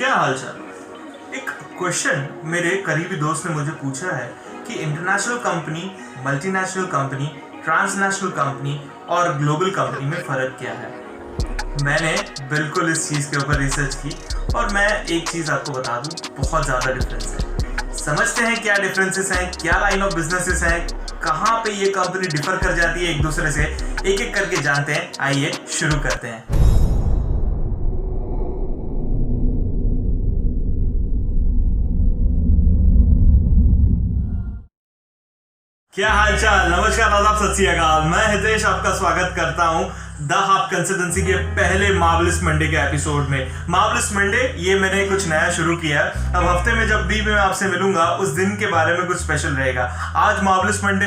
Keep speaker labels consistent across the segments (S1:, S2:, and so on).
S1: क्या हालचाल। एक क्वेश्चन मेरे करीबी दोस्त ने मुझे पूछा है कि international company, multinational company, transnational company और ग्लोबल कंपनी में फ़र्क क्या है। मैंने बिल्कुल इस चीज़ के ऊपर रिसर्च की और मैं एक चीज़ आपको बता दूं, बहुत ज़्यादा डिफरेंस है। समझते हैं क्या डिफरेंसेस हैं, क्या लाइन ऑफ बिजनेसेस हैं, कहाँ पे ये कंपनी डिफर कर जाती है एक दूसरे से, एक एक करके जानते हैं। आइए शुरू करते हैं। क्या हालचाल, नमस्कार, आदाब, सत श्री अकाल। मैं हितेश आपका स्वागत करता हूं द हाफ कंसल्टेंसी के पहले मार्वलस मंडे के एपिसोड में। मार्वलस मंडे ये मैंने कुछ नया शुरू किया है। अब हफ्ते में जब भी मैं आपसे मिलूंगा उस दिन के बारे में कुछ स्पेशल रहेगा। आज मार्वलस मंडे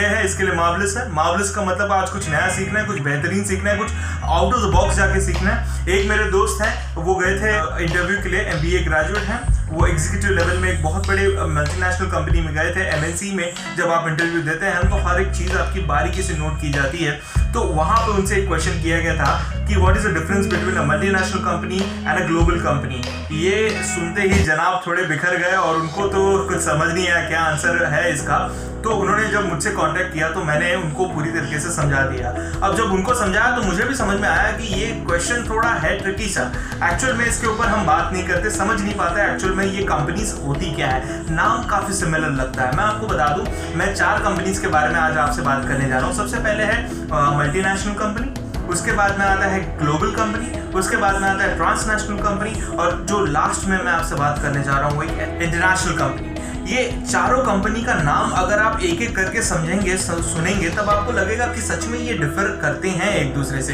S1: है, इसके लिए मार्वलस है। मार्वलस का मतलब आज कुछ नया सीखना है, कुछ बेहतरीन सीखना है, कुछ आउट ऑफ द बॉक्स जाके सीखना है। एक मेरे दोस्त हैं, वो गए थे इंटरव्यू के लिए, MBA ग्रेजुएट हैं, वो एग्जीक्यूटिव लेवल में एक बहुत बड़े मल्टीनेशनल कंपनी में गए थे। MNC में जब आप इंटरव्यू देते हैं तो हर एक चीज़ आपकी बारीकी से नोट की जाती है। तो वहाँ पे उनसे एक क्वेश्चन किया गया था कि what is the difference between a multinational company and a global company. ये सुनते ही जनाब थोड़े बिखर गए और उनको तो कुछ समझ नहीं आया क्या आंसर है इसका। तो उन्होंने जब मुझसे कांटेक्ट किया तो मैंने उनको पूरी तरीके से समझा दिया। अब जब उनको समझाया तो मुझे भी समझ में आया कि ये क्वेश्चन थोड़ा है ट्रिकी सा। एक्चुअल में इसके ऊपर हम बात नहीं करते, समझ नहीं पाते एक्चुअल में ये कंपनीज होती क्या है। नाम काफ़ी सिमिलर लगता है। मैं आपको बता दूं, मैं 4 कंपनीज के बारे में आज आपसे बात करने जा रहा हूँ। सबसे पहले है मल्टीनेशनल कंपनी, उसके बाद में आता है ग्लोबल कंपनी, उसके बाद में आता है ट्रांसनेशनल कंपनी, और जो लास्ट में मैं आपसे बात करने जा रहा हूँ वो इंटरनेशनल कंपनी। ये चारों कंपनी का नाम अगर आप एक एक करके समझेंगे, सुनेंगे, तब आपको लगेगा कि सच में ये डिफर करते हैं एक दूसरे से।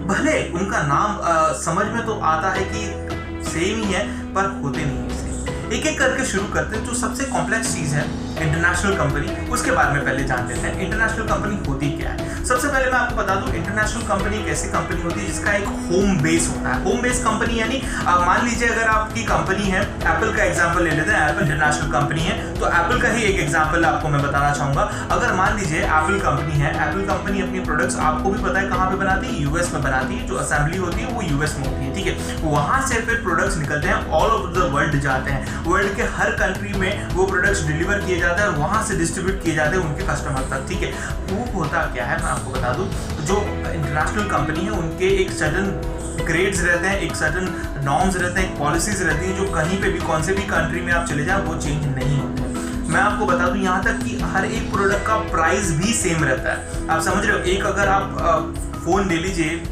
S1: भले उनका नाम समझ में तो आता है कि सेम ही है, पर होते नहीं है सेम। एक एक करके शुरू करते हैं। जो सबसे कॉम्प्लेक्स चीज़ है इंटरनेशनल कंपनी, उसके बारे में पहले जान लेते हैं इंटरनेशनल कंपनी होती क्या है। सबसे पहले मैं आपको बता दूं, इंटरनेशनल कंपनी एक ऐसी कंपनी होती है जिसका एक होम बेस होता है। होम बेस कंपनी यानी मान लीजिए अगर आपकी कंपनी है, एप्पल का एग्जांपल ले लेते हैं। एप्पल इंटरनेशनल कंपनी है, तो एप्पल का ही एक एग्जांपल आपको मैं बताना चाहूंगा। अगर मान लीजिए एप्पल कंपनी है, एप्पल कंपनी अपनी प्रोडक्ट्स आपको भी पता है कहाँ पे बनाती है, US में बनाती है। जो असेंबली होती है वो US में होती है, ठीक है। वहां से फिर प्रोडक्ट्स निकलते हैं, ऑल ओवर द वर्ल्ड जाते हैं। वर्ल्ड के हर कंट्री में वो प्रोडक्ट्स डिलीवर किए जाते हैं और वहां से डिस्ट्रीब्यूट किए जाते हैं उनके कस्टमर तक, ठीक है। वो होता क्या है मैं आपको बता दूं, जो इंटरनेशनल कंपनी है उनके एक सर्टन ग्रेड्स रहते हैं, एक सर्टन नॉर्म्स रहते हैं, एक पॉलिसीज रहती हैं जो कहीं पे भी कौन से भी कंट्री में आप चले जाएं वो चेंज नहीं होते। मैं आपको बता दूं यहाँ तक कि हर एक प्रोडक्ट का प्राइस भी सेम रहता है। आप समझ रहे हो, एक अगर आप फोन ले लीजिए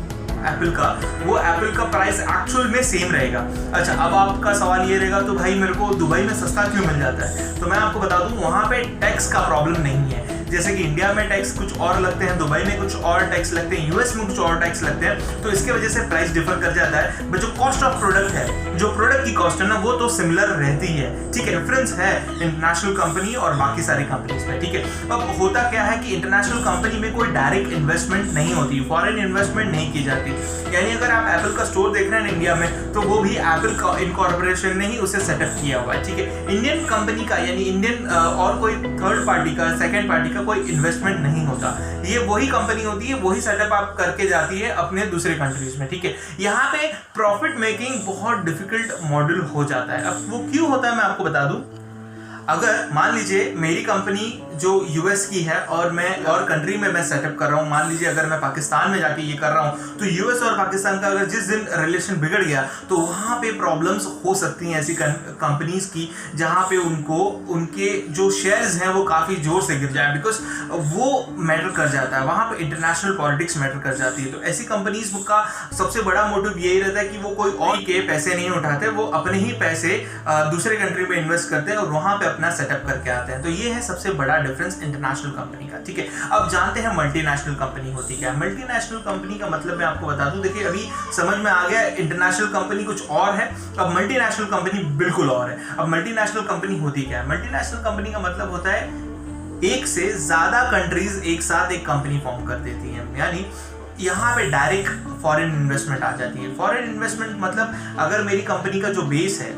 S1: एप्पल का, वो एप्पल का प्राइस एक्चुअल में सेम रहेगा। अच्छा, अब आपका सवाल ये रहेगा तो भाई मेरे को दुबई में सस्ता क्यों मिल जाता है। तो मैं आपको बता दूं, वहाँ पे टैक्स का प्रॉब्लम नहीं है। जैसे कि इंडिया में टैक्स कुछ और लगते हैं, दुबई में कुछ और टैक्स लगते हैं, US में कुछ और टैक्स लगते हैं, तो इसके वजह से प्राइस डिफर कर जाता है। बट जो कॉस्ट ऑफ प्रोडक्ट है, जो प्रोडक्ट की कॉस्ट है ना, वो तो सिमिलर रहती है, ठीक है। डिफरेंस है इंटरनेशनल कंपनी और बाकी सारी कंपनीज में, ठीक है। अब होता क्या है कि इंटरनेशनल कंपनी में कोई डायरेक्ट इन्वेस्टमेंट नहीं होती, फॉरेन इन्वेस्टमेंट नहीं की जाती। यानी अगर आप एप्पल का स्टोर देख रहे हैं इंडिया में, तो वो भी एप्पल का इनकॉर्पोरेशन ने ही उसे सेटअप किया हुआ है, ठीक है। इंडियन कंपनी का यानी इंडियन और कोई थर्ड पार्टी का, सेकंड पार्टी का कोई इन्वेस्टमेंट नहीं होता। ये वही कंपनी होती है, वही सेटअप आप करके जाती है अपने दूसरे कंट्रीज में, ठीक है। यहाँ पे प्रॉफिट मेकिंग बहुत डिफिकल्ट मॉडल हो जाता है। अब वो क्यों होता है मैं आपको बता दूं। अगर मान लीजिए मेरी कंपनी जो US की है और मैं और कंट्री में मैं सेटअप कर रहा हूँ, मान लीजिए अगर मैं पाकिस्तान में जाके ये कर रहा हूँ, तो US और पाकिस्तान का अगर जिस दिन रिलेशन बिगड़ गया तो वहाँ पे प्रॉब्लम्स हो सकती हैं ऐसी कंपनीज की, जहाँ पे उनको उनके जो शेयर्स हैं वो काफ़ी जोर से गिर जाए, बिकॉज वो मैटर कर जाता है। वहाँ पे इंटरनेशनल पॉलिटिक्स मैटर कर जाती है। तो ऐसी कंपनीज का सबसे बड़ा मोटिव यही रहता है कि वो कोई और के पैसे नहीं उठाते, वो अपने ही पैसे दूसरे कंट्री में इन्वेस्ट करते हैं और वहाँ पे अपना सेटअप करके आते हैं। तो ये है सबसे बड़ा डिफरेंस इंटरनेशनल कंपनी का, ठीक है। अब जानते हैं मल्टीनेशनल कंपनी होती क्या है। मल्टीनेशनल कंपनी का मतलब मैं आपको बता दूं, देखिए अभी समझ में आ गया, इंटरनेशनल कंपनी कुछ और है, अब मल्टीनेशनल कंपनी बिल्कुल और है। अब मल्टीनेशनल कंपनी होती क्या है। मल्टीनेशनल कंपनी का मतलब होता है एक से ज्यादा कंट्रीज एक साथ एक कंपनी फॉर्म कर देती हैं, यानी यहाँ पे डायरेक्ट फॉरेन इन्वेस्टमेंट आ जाती है। फॉरेन इन्वेस्टमेंट मतलब अगर मेरी कंपनी का जो बेस है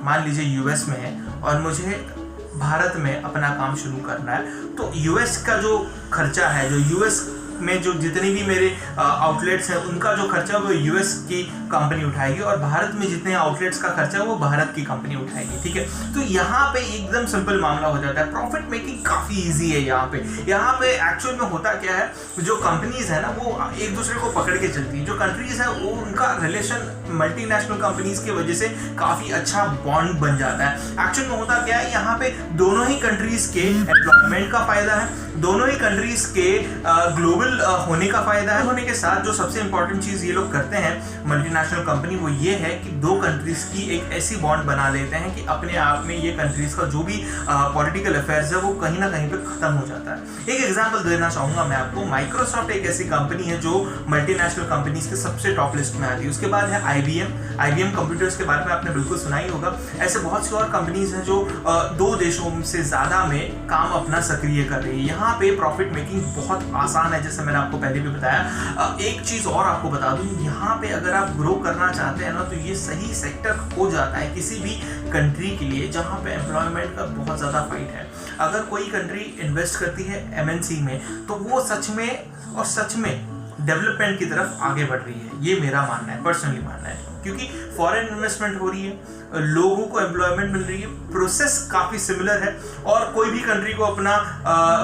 S1: मान लीजिए US में है और मुझे भारत में अपना काम शुरू करना है, तो US का जो खर्चा है, जो US में जो जितने भी मेरे आउटलेट्स हैं उनका जो खर्चा वो यूएस की कंपनी उठाएगी, और भारत में जितने आउटलेट्स का खर्चा है वो भारत की कंपनी उठाएगी। ठीक है, तो यहाँ पे एकदम सिंपल मामला हो जाता है। प्रॉफिट मेकिंग काफी इजी है यहाँ पे एक्चुअल में होता क्या है, जो कंपनीज है ना वो एक दूसरे को पकड़ के चलती है। जो कंट्रीज है वो उनका रिलेशन मल्टीनेशनल कंपनीज की वजह से काफी अच्छा बॉन्ड बन जाता है। एक्चुअल में होता क्या है, यहाँ पे दोनों ही कंट्रीज के एम्प्लॉयमेंट का फायदा है, दोनों ही कंट्रीज के ग्लोबल होने का फायदा है। होने के साथ जो सबसे इंपॉर्टेंट चीज ये लोग करते हैं मल्टीनेशनल कंपनी, वो ये है कि दो कंट्रीज की एक ऐसी बॉन्ड बना लेते हैं कि अपने आप में ये कंट्रीज का जो भी पॉलिटिकल अफेयर्स है वो कहीं ना कहीं पे खत्म हो जाता है। एक एग्जांपल देना चाहूंगा मैं आपको। माइक्रोसॉफ्ट एक ऐसी कंपनी है जो मल्टीनेशनल कंपनीज के सबसे टॉप लिस्ट में आती है। उसके बाद है आईबीएम कंप्यूटर्स के बारे में आपने बिल्कुल सुना ही होगा। ऐसे बहुत सी और कंपनीज हैं जो दो देशों से ज्यादा में काम अपना सक्रिय कर रही है। यहाँ पे प्रॉफिट मेकिंग बहुत आसान है, जैसे मैंने आपको पहले भी बताया। एक चीज और आपको बता दूं, यहाँ पे अगर आप ग्रो करना चाहते हैं ना तो ये सही सेक्टर हो जाता है किसी भी कंट्री के लिए जहाँ पे एम्प्लॉयमेंट का बहुत ज्यादा फाइट है। अगर कोई कंट्री इन्वेस्ट करती है एमएनसी में तो वो सच में डेवलपमेंट की तरफ आगे बढ़ रही है। ये मेरा मानना है, पर्सनली मानना है, क्योंकि फॉरेन इन्वेस्टमेंट हो रही है, लोगों को एम्प्लॉयमेंट मिल रही है, प्रोसेस काफी सिमिलर है और कोई भी कंट्री को अपना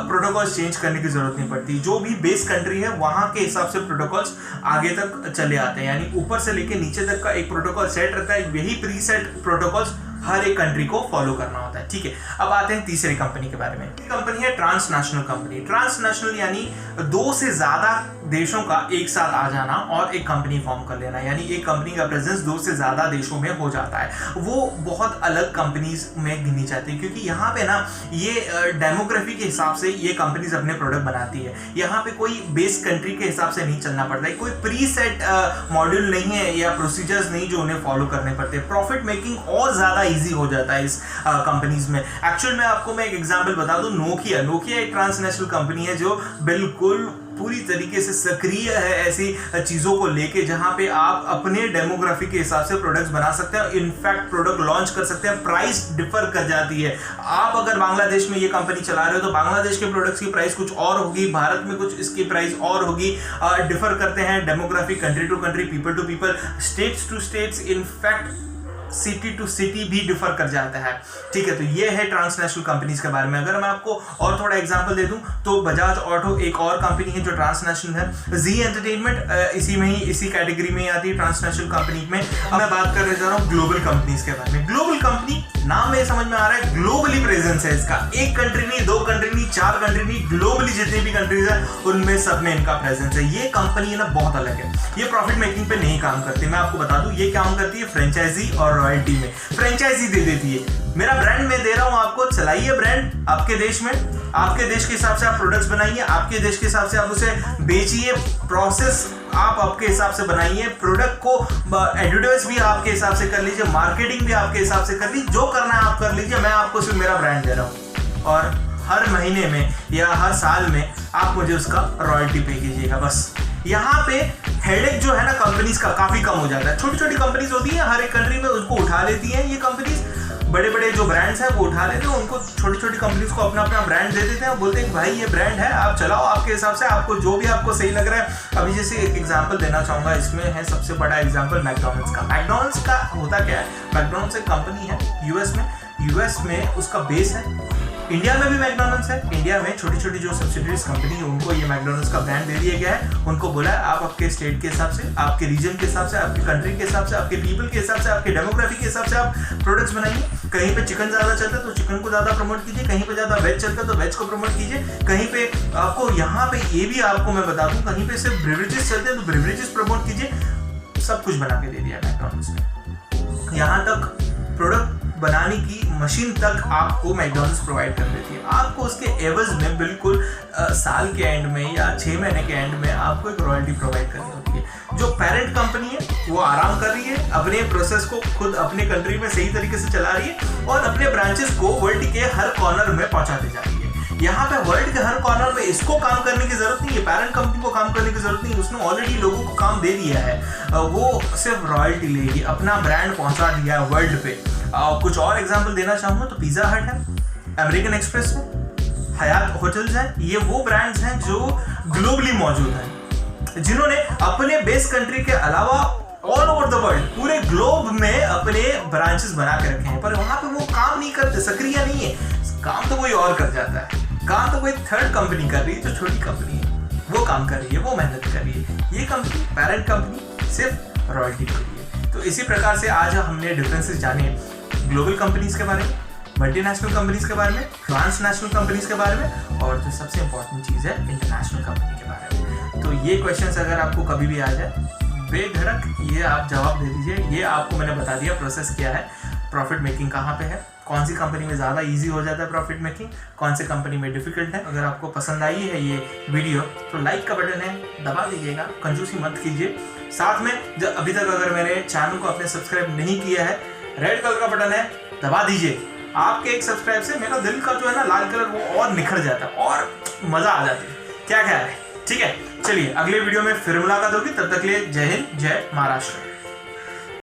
S1: प्रोटोकॉल्स चेंज करने की जरूरत नहीं पड़ती। जो भी बेस कंट्री है वहां के हिसाब से प्रोटोकॉल्स आगे तक चले आते हैं, यानी ऊपर से लेके नीचे तक का एक प्रोटोकॉल सेट रहता है। यही प्री सेट प्रोटोकॉल्स हर एक कंट्री को फॉलो करना होता है। ठीक है, अब आते हैं तीसरी कंपनी के बारे में। कंपनी है ट्रांसनेशनल कंपनी। ट्रांसनेशनल यानी दो से ज्यादा देशों का एक साथ आ जाना और एक कंपनी फॉर्म कर लेना, यानी एक कंपनी का प्रेजेंस दो से ज्यादा देशों में हो जाता है। वो बहुत अलग कंपनीज में गिनी जाती है, क्योंकि यहाँ पे ना ये डेमोग्राफी के हिसाब से ये कंपनीज अपने प्रोडक्ट बनाती है। यहाँ पे कोई बेस कंट्री के हिसाब से नहीं चलना पड़ता है, कोई प्री सेट मॉड्यूल नहीं है या प्रोसीजर्स नहीं जो उन्हें फॉलो करने पड़ते। प्रॉफिट मेकिंग और ज्यादा इजी हो जाता है इस कंपनीज में। एक्चुअल में आपको मैं एक एग्जांपल बता दूं, नोकिया एक ट्रांसनेशनल कंपनी है जो बिल्कुल पूरी तरीके से सक्रिय है ऐसी चीजों को लेके, जहां पे आप अपने डेमोग्राफी के हिसाब से प्रोडक्ट्स बना सकते हैं, इनफैक्ट प्रोडक्ट लॉन्च कर सकते हैं। प्राइस डिफर कर जाती है। आप अगर बांग्लादेश में ये कंपनी चला रहे हो तो बांग्लादेश के प्रोडक्ट्स की प्राइस कुछ और होगी, भारत में कुछ इसकी प्राइस और होगी। डिफर करते हैं demography, country to country, people to people, states to states, in fact city to city भी डिफर कर जाता है। ठीक है, तो ये है ट्रांसनेशनल कंपनीज के बारे में। अगर मैं आपको और थोड़ा एग्जांपल दे दूं तो बजाज ऑटो एक और कंपनी है जो ट्रांसनेशनल है। जी एंटरटेनमेंट इसी कैटेगरी में आती है ट्रांसनेशनल कंपनी में। अब मैं बात करने जा रहा हूं ग्लोबल कंपनीज के बारे में। ग्लोबल कंपनी नाम में समझ में आ रहा है, ग्लोबली प्रेजेंस है इसका। एक कंट्री नहीं, दो कंट्री नहीं, चार कंट्री नहीं, ग्लोबली जितनी भी कंट्रीज है उनमें सब में इनका प्रेजेंस है। ये कंपनी है ना बहुत अलग है, ये प्रॉफिट मेकिंग पे नहीं काम करती। मैं आपको बता दूं ये काम करती है फ्रेंचाइजी और रॉयल्टी में। फ्रेंचाइजी दे देती है, मेरा ब्रांड मैं दे रहा हूं आपको, चलाइए ब्रांड आपके देश में, आपके देश के हिसाब से आप प्रोडक्ट्स बनाइए, आपके देश के हिसाब से आप उसे बेचिए, प्रोसेस आप आपके हिसाब से बनाइए, प्रोडक्ट को एडवर्टाइज भी आपके हिसाब से कर लीजिए, मार्केटिंग भी आपके हिसाब से कर लीजिए, जो करना है आप कर लीजिए। मैं आपको सिर्फ मेरा ब्रांड दे रहा हूं और हर महीने में या हर साल में आप मुझे उसका रॉयल्टी पे कीजिएगा। बस यहाँ पे हेडेक जो है ना कंपनीज का काफी कम हो जाता है। छोटी छोटी कंपनीज होती हैं हर एक कंट्री में, उसको उठा लेती हैं ये कंपनीज। बड़े बड़े जो ब्रांड्स हैं वो उठा लेते हैं, उनको छोटी छोटी कंपनीज को अपना अपना ब्रांड दे देते हैं और बोलते हैं भाई ये ब्रांड है, आप चलाओ आपके हिसाब से, आपको जो भी आपको सही लग रहा है। अभी जैसे एक एग्जांपल देना चाहूंगा, इसमें है सबसे बड़ा एग्जांपल मैकडॉनल्ड्स का। मैकडॉनल्ड्स का होता क्या है, मैकडॉनल्ड्स एक कंपनी है यूएस में उसका बेस है। इंडिया में भी मैकडॉनल्ड्स है, इंडिया में छोटी छोटी जो सब्सिडरीज कंपनी है उनको ये मैकडॉनल्ड्स का ब्रांड दे दिया गया है। उनको बोला है आप आपके स्टेट के हिसाब से, आपके रीजन के हिसाब से, आपके कंट्री के हिसाब से, आपके पीपल के हिसाब से, आपके डेमोग्राफी के हिसाब से आप प्रोडक्ट्स बनाइए। कहीं पे चिकन ज्यादा चलता है तो चिकन को ज्यादा प्रमोट कीजिए, कहीं पे ज्यादा वेज चलता है तो वेज को प्रमोट कीजिए, कहीं पे आपको यहाँ पे ये भी आपको मैं बता दूं कहीं पे सिर्फ ब्रेवरेजेस चलते हैं तो ब्रेवरेजेस प्रमोट कीजिए। सब कुछ बना के दे दिया मैकडॉनल्ड्स ने। यहाँ तक प्रोडक्ट बनाने की मशीन तक आपको मैकडॉनल्ड्स प्रोवाइड कर देती है। आपको उसके एवज में बिल्कुल साल के एंड में या 6 महीने के एंड में आपको एक रॉयल्टी प्रोवाइड करनी होती है। जो पेरेंट कंपनी है वो आराम कर रही है, अपने प्रोसेस को खुद अपने कंट्री में सही तरीके से चला रही है और अपने ब्रांचेस को वर्ल्ड के हर कॉर्नर में पहुंचाती जा रही है। यहाँ पे वर्ल्ड के हर कॉर्नर में इसको काम करने की जरूरत नहीं है, पेरेंट कंपनी को काम करने की जरूरत नहीं है, उसने ऑलरेडी लोगों को काम दे दिया है। वो सिर्फ रॉयल्टी लेगी, अपना ब्रांड पहुंचा दिया है वर्ल्ड पे। कुछ और एग्जांपल देना चाहूंगा तो पिज्जा हट है, अमेरिकन एक्सप्रेस है, हयात होटल्स हैं। ये वो ब्रांड्स हैं जो ग्लोबली मौजूद हैं, जिन्होंने अपने बेस कंट्री के अलावा ऑल ओवर द वर्ल्ड, पूरे ग्लोब में अपने ब्रांचेस बना के रखे हैं, पर वहां पे वो काम नहीं करते, सक्रिय नहीं है। काम तो कोई और कर जाता है, काम तो कोई थर्ड कंपनी कर रही है, जो छोटी कंपनी है वो काम कर रही है, वो मेहनत कर रही है। ये कंपनी, पेरेंट कंपनी, सिर्फ रॉयल्टी कर रही है। तो इसी प्रकार से आज हमने डिफरेंसेस जाने ग्लोबल कंपनीज के बारे में, मल्टीनेशनल कंपनीज के बारे में, ट्रांसनेशनल कंपनीज के बारे में, और जो सबसे इंपॉर्टेंट चीज़ है इंटरनेशनल कंपनी के बारे में। तो ये क्वेश्चंस अगर आपको कभी भी आ जाए, बेधड़क ये आप जवाब दे दीजिए। ये आपको मैंने बता दिया प्रोसेस क्या है, प्रॉफिट मेकिंग कहाँ पे है, कौन सी कंपनी में ज़्यादा इजी हो जाता है प्रॉफिट मेकिंग, कौन सी कंपनी में डिफिकल्ट है। अगर आपको पसंद आई है ये वीडियो तो लाइक का बटन है, दबा दीजिएगा, कंजूसी मत कीजिए। साथ में जब अभी तक अगर मेरे चैनल को आपने सब्सक्राइब नहीं किया है, रेड कलर का बटन है, दबा दीजिए। आपके एक सब्सक्राइब से मेरा दिल का जो है ना लाल कलर वो और निखर जाता है और मज़ा आ जाती है। क्या ख्याल है? ठीक है, चलिए अगले वीडियो में फिर मुलाकात होगी। तब तक के लिए जय हिंद, जय महाराष्ट्र।